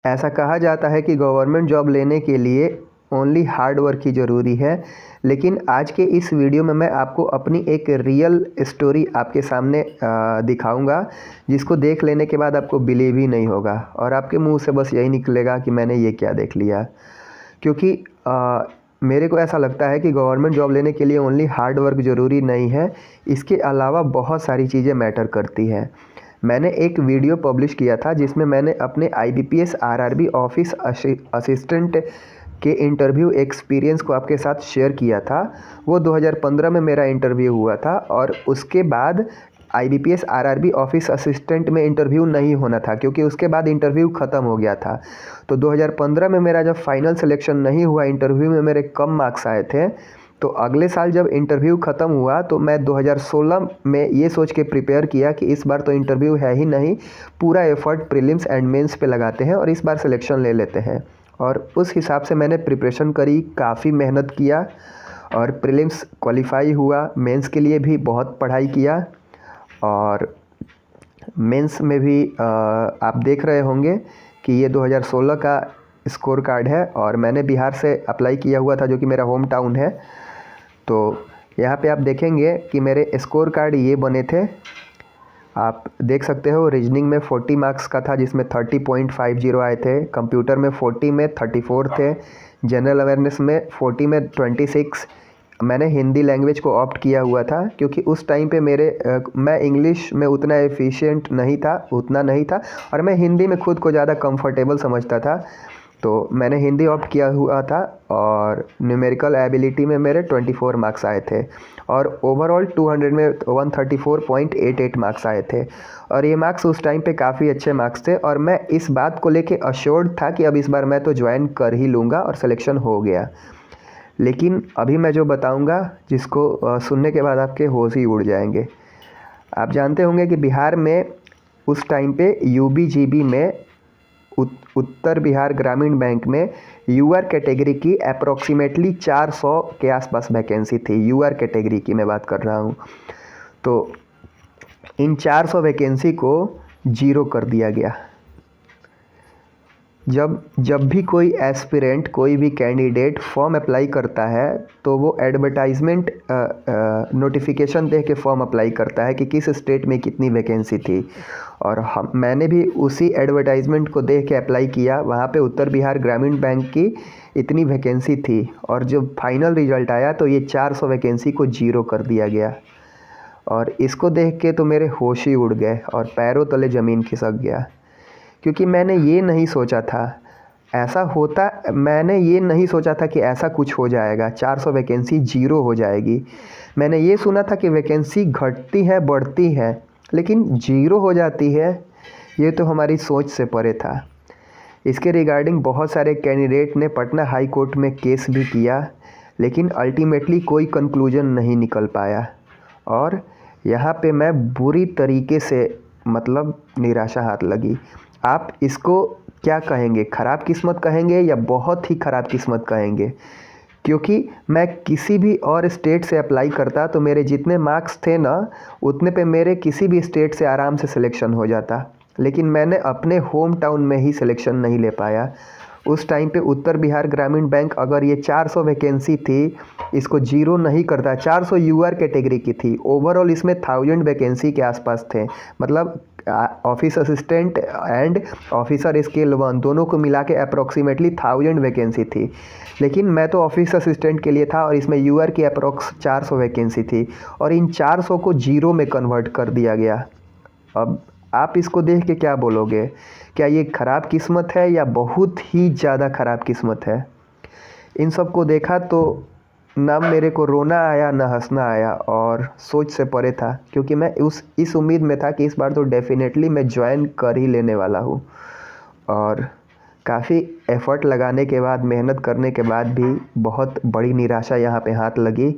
ऐसा कहा जाता है कि गवर्नमेंट जॉब लेने के लिए ओनली हार्ड वर्क ही ज़रूरी है, लेकिन आज के इस वीडियो में मैं आपको अपनी एक रियल स्टोरी आपके सामने दिखाऊंगा, जिसको देख लेने के बाद आपको बिलीव ही नहीं होगा और आपके मुंह से बस यही निकलेगा कि मैंने ये क्या देख लिया। क्योंकि मेरे को ऐसा लगता है कि गवर्नमेंट जॉब लेने के लिए ओनली हार्ड वर्क ज़रूरी नहीं है, इसके अलावा बहुत सारी चीज़ें मैटर करती हैं। मैंने एक वीडियो पब्लिश किया था जिसमें मैंने अपने IBPS RRB ऑफिस असिस्टेंट के इंटरव्यू एक्सपीरियंस को आपके साथ शेयर किया था। वो 2015 में मेरा इंटरव्यू हुआ था और उसके बाद IBPS RRB ऑफिस असिस्टेंट में इंटरव्यू नहीं होना था, क्योंकि उसके बाद इंटरव्यू ख़त्म हो गया था। तो 2015 में मेरा जब फाइनल सिलेक्शन नहीं हुआ, इंटरव्यू में मेरे कम मार्क्स आए थे, तो अगले साल जब इंटरव्यू ख़त्म हुआ तो मैं 2016 में ये सोच के प्रिपेयर किया कि इस बार तो इंटरव्यू है ही नहीं, पूरा एफर्ट प्रीलिम्स एंड मेंस पे लगाते हैं और इस बार सिलेक्शन ले लेते हैं। और उस हिसाब से मैंने प्रिपरेशन करी, काफ़ी मेहनत किया और प्रीलिम्स क्वालिफाई हुआ। मेंस के लिए भी बहुत पढ़ाई किया और मेंस में भी आप देख रहे होंगे कि ये 2016 का स्कोर कार्ड है और मैंने बिहार से अप्लाई किया हुआ था, जो कि मेरा होम टाउन है। तो यहाँ पे आप देखेंगे कि मेरे स्कोर कार्ड ये बने थे, आप देख सकते हो। रीजनिंग में 40 मार्क्स का था, जिसमें 30.50 आए थे। कंप्यूटर में 40 में 34 थे। जनरल अवेयरनेस में 40 में 26। मैंने हिंदी लैंग्वेज को ऑप्ट किया हुआ था, क्योंकि उस टाइम पे मैं इंग्लिश में उतना एफिशिएंट नहीं था, और मैं हिंदी में खुद को ज़्यादा कंफर्टेबल समझता था, तो मैंने हिंदी ऑप्ट किया हुआ था। और न्यूमेरिकल एबिलिटी में मेरे 24 मार्क्स आए थे और ओवरऑल 200 में 134.88 मार्क्स आए थे। और ये मार्क्स उस टाइम पे काफ़ी अच्छे मार्क्स थे और मैं इस बात को लेके अश्योर्ड था कि अब इस बार मैं तो ज्वाइन कर ही लूँगा, और सिलेक्शन हो गया। लेकिन अभी मैं जो बताऊँगा, जिसको सुनने के बाद आपके होश ही उड़ जाएंगे। आप जानते होंगे कि बिहार में उस टाइम पे UBGB में उत्तर बिहार ग्रामीण बैंक में यूआर कैटेगरी की अप्रॉक्सीमेटली 400 के आसपास वैकेंसी थी। यूआर कैटेगरी की मैं बात कर रहा हूँ। तो इन 400 वैकेंसी को जीरो कर दिया गया। जब भी कोई एस्पिरेंट, कोई भी कैंडिडेट फॉर्म अप्लाई करता है, तो वो एडवर्टाइजमेंट नोटिफिकेशन देख के फॉर्म अप्लाई करता है कि किस स्टेट में कितनी वैकेंसी थी। और मैंने भी उसी एडवर्टाइजमेंट को देख के अप्लाई किया। वहाँ पे उत्तर बिहार ग्रामीण बैंक की इतनी वैकेंसी थी और जब फाइनल रिजल्ट आया तो ये 400 वैकेंसी को जीरो कर दिया गया। और इसको देख के तो मेरे होश ही उड़ गए और पैरों तले ज़मीन खिसक गया, क्योंकि मैंने ये नहीं सोचा था मैंने ये नहीं सोचा था कि ऐसा कुछ हो जाएगा, 400 वैकेंसी जीरो हो जाएगी। मैंने ये सुना था कि वैकेंसी घटती है, बढ़ती है, लेकिन जीरो हो जाती है, ये तो हमारी सोच से परे था। इसके रिगार्डिंग बहुत सारे कैंडिडेट ने पटना हाई कोर्ट में केस भी किया, लेकिन अल्टीमेटली कोई कंक्लूजन नहीं निकल पाया। और यहाँ पे मैं बुरी तरीके से, मतलब निराशा हाथ लगी। आप इसको क्या कहेंगे, ख़राब किस्मत कहेंगे या बहुत ही ख़राब किस्मत कहेंगे? क्योंकि मैं किसी भी और स्टेट से अप्लाई करता तो मेरे जितने मार्क्स थे ना, उतने पे मेरे किसी भी स्टेट से आराम से सिलेक्शन हो जाता, लेकिन मैंने अपने होम टाउन में ही सिलेक्शन नहीं ले पाया। उस टाइम पे उत्तर बिहार ग्रामीण बैंक अगर ये 400 वैकेंसी थी, इसको जीरो नहीं करता। 400 यूआर कैटेगरी की थी, ओवरऑल इसमें 1000 वैकेंसी के आसपास थे। मतलब office assistant and officer scale 1 दोनों को मिला के अप्रॉक्सीमेटली 1000 वैकेंसी थी। लेकिन मैं तो ऑफिस असिस्टेंट के लिए था और इसमें यूआर की अप्रॉक्स 400 वैकेंसी थी और इन 400 को जीरो में कन्वर्ट कर दिया गया। अब आप इसको देख के क्या बोलोगे? क्या ये ख़राब किस्मत है या बहुत ही ज़्यादा ख़राब किस्मत है? इन सब को देखा तो ना मेरे को रोना आया ना हंसना आया, और सोच से परे था, क्योंकि मैं इस उम्मीद में था कि इस बार तो डेफिनेटली मैं ज्वाइन कर ही लेने वाला हूँ। और काफ़ी एफ़र्ट लगाने के बाद, मेहनत करने के बाद भी बहुत बड़ी निराशा यहाँ पे हाथ लगी।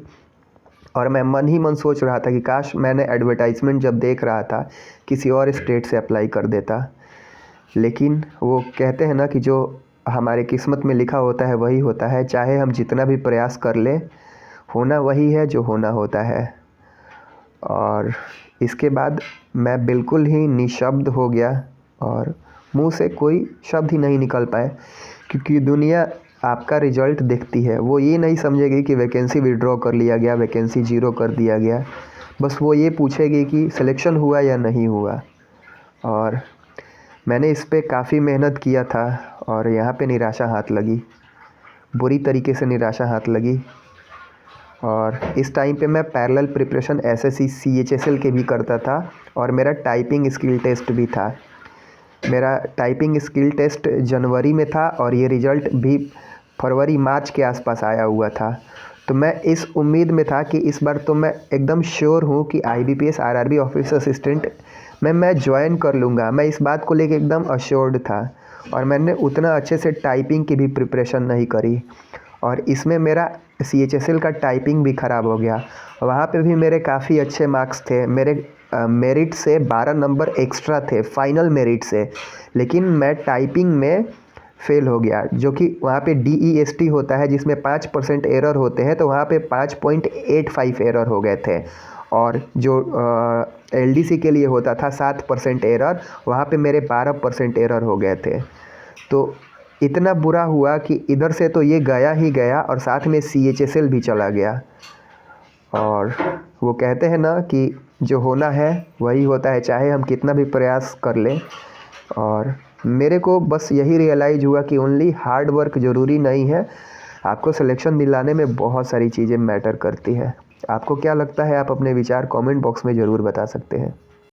और मैं मन ही मन सोच रहा था कि काश मैंने एडवर्टाइजमेंट जब देख रहा था किसी और स्टेट से अप्लाई कर देता। लेकिन वो कहते हैं ना कि जो हमारे किस्मत में लिखा होता है वही होता है, चाहे हम जितना भी प्रयास कर लें, होना वही है जो होना होता है। और इसके बाद मैं बिल्कुल ही निशब्द हो गया और मुंह से कोई शब्द ही नहीं निकल पाए, क्योंकि दुनिया आपका रिजल्ट देखती है। वो ये नहीं समझेगी कि वैकेंसी विड्रॉ कर लिया गया, वैकेंसी ज़ीरो कर दिया गया, बस वो ये पूछेगी कि सिलेक्शन हुआ या नहीं हुआ। और मैंने इस पे काफ़ी मेहनत किया था और यहाँ पे निराशा हाथ लगी, बुरी तरीके से निराशा हाथ लगी। और इस टाइम पे मैं पैरेलल प्रिपरेशन एसएससी सीएचएसएल के भी करता था और मेरा टाइपिंग स्किल टेस्ट भी था। मेरा टाइपिंग स्किल टेस्ट जनवरी में था और ये रिज़ल्ट भी फरवरी मार्च के आसपास आया हुआ था। तो मैं इस उम्मीद में था कि इस बार तो मैं एकदम श्योर हूँ कि आईबीपीएस आरआरबी ऑफिस असिस्टेंट में मैं ज्वाइन कर लूँगा। मैं इस बात को लेके एकदम अश्योर्ड था और मैंने उतना अच्छे से टाइपिंग की भी प्रिपरेशन नहीं करी। और इसमें मेरा सीएचएसएल का टाइपिंग भी ख़राब हो गया। वहाँ पे भी मेरे काफ़ी अच्छे मार्क्स थे, मेरे मेरिट से 12 नंबर एक्स्ट्रा थे फाइनल मेरिट से, लेकिन मैं टाइपिंग में फ़ेल हो गया। जो कि वहाँ पे DEST होता है जिसमें 5% एरर होते हैं, तो वहाँ पे 5.85 एरर हो गए थे। और जो LDC के लिए होता था 7% एरर, वहाँ पे मेरे 12% एरर हो गए थे। तो इतना बुरा हुआ कि इधर से तो ये गया ही गया और साथ में CHSL भी चला गया। और वो कहते हैं ना कि जो होना है वही होता है, चाहे हम कितना भी प्रयास कर लें। और मेरे को बस यही रियलाइज़ हुआ कि ओनली हार्ड वर्क ज़रूरी नहीं है, आपको सिलेक्शन दिलाने में बहुत सारी चीज़ें मैटर करती है। आपको क्या लगता है? आप अपने विचार कमेंट बॉक्स में ज़रूर बता सकते हैं।